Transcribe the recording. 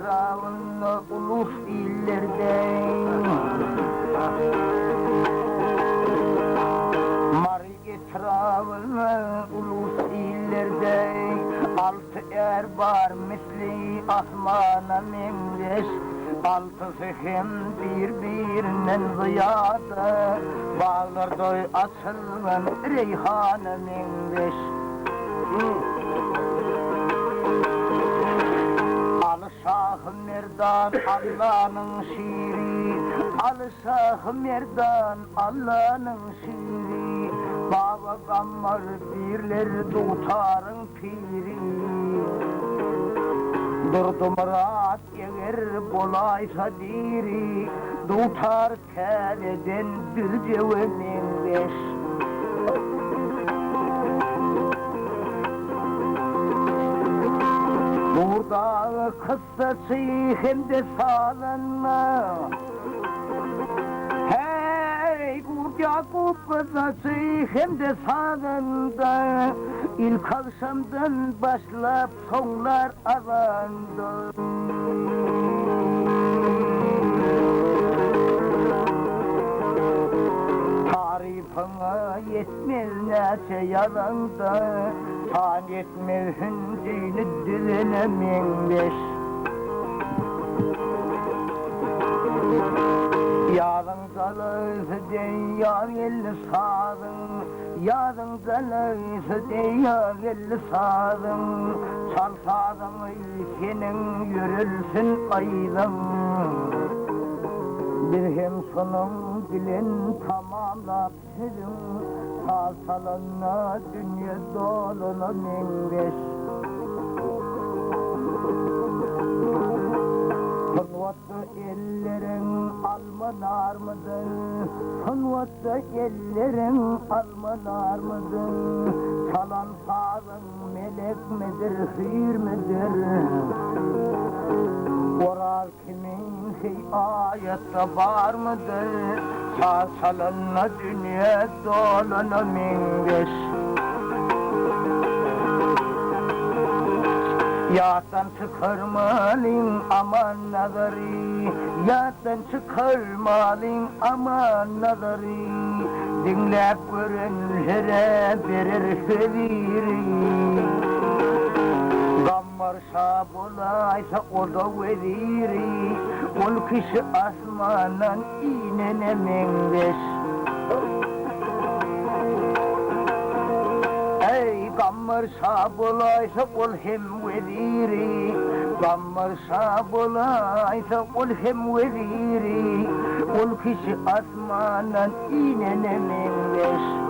etrafında ulus illerde Mari etrafında ulus illerde altı er var misli asmana mingeş altısı hem birbirinden ziyade bağlarda açılgan reyhana mingeş Al-Şah Merdan Allah'ın şiiri Al-Şah Merdan Allah'ın şiiri Baba Gammar birler tutarın piri Durdu Murat eğer bolaysa diri tutar keleden dülcevenin beş Burada kıssası hem de sağlanma Hey burada kıssası hem de sağlanma İlk akşamdan başlayıp sonlar azandı Tarifına yetmez neçe yalanda Tan yetmez hüncini diline mingeş Yarın zalısı deyar elli sağdın Yarın zalısı deyar elli sağdın Çal sağdın senin yürülsün aydın Bir hem sonun dilin tamamlap sizin Sağ salına dünya doluna mingeş Sonvatlı ellerin almanar mıdır? Sonvatlı ellerin almanar mıdır? Çalan sağın melek midir, hıyr midir? Orar kimin ayette var mıdır? Sağ salına dünya doluna mingeş Yattan çıkarmalın aman nazarı Yattan çıkarmalın aman nazarı Dinlep görenlere verir seviri Gammar şah olaysa o da veriri Ol kişi asmanan inene mengeş Ey Gammar şah olaysa ol hem veriri Gammar şah olaysa ol hem veriri Ol kişi asmanan inene mengeş